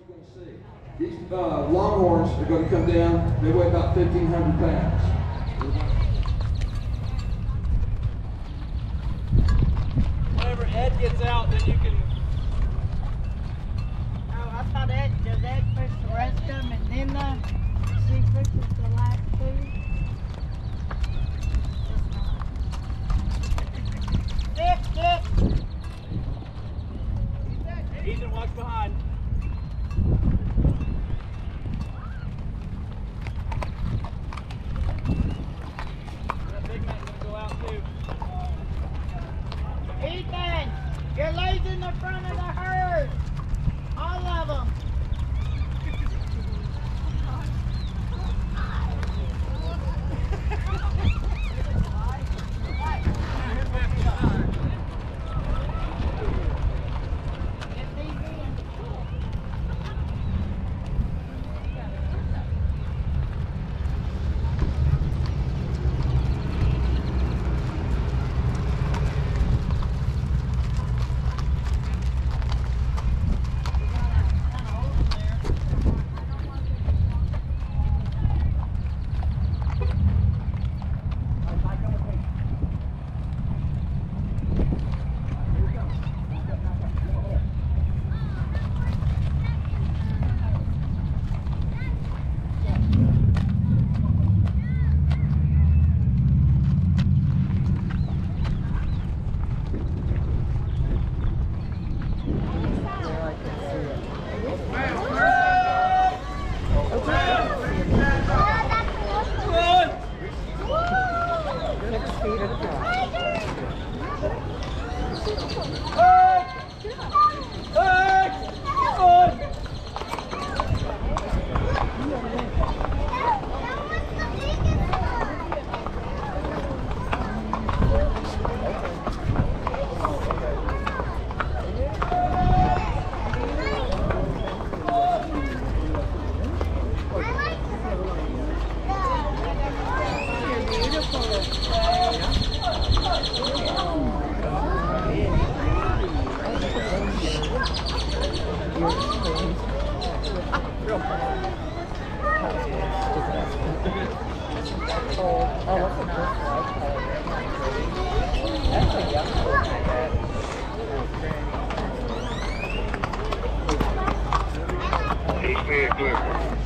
you're going to see. These longhorns are going to come down. They weigh about 1,500 pounds. Whenever Ed gets out, then you can. Oh, I thought does Ed push the rest of them and then she pushes the last two? Dick. Ethan walks behind. That big man's gonna go out too. Ethan, you're losing the front of the herd. All of them. He's clear.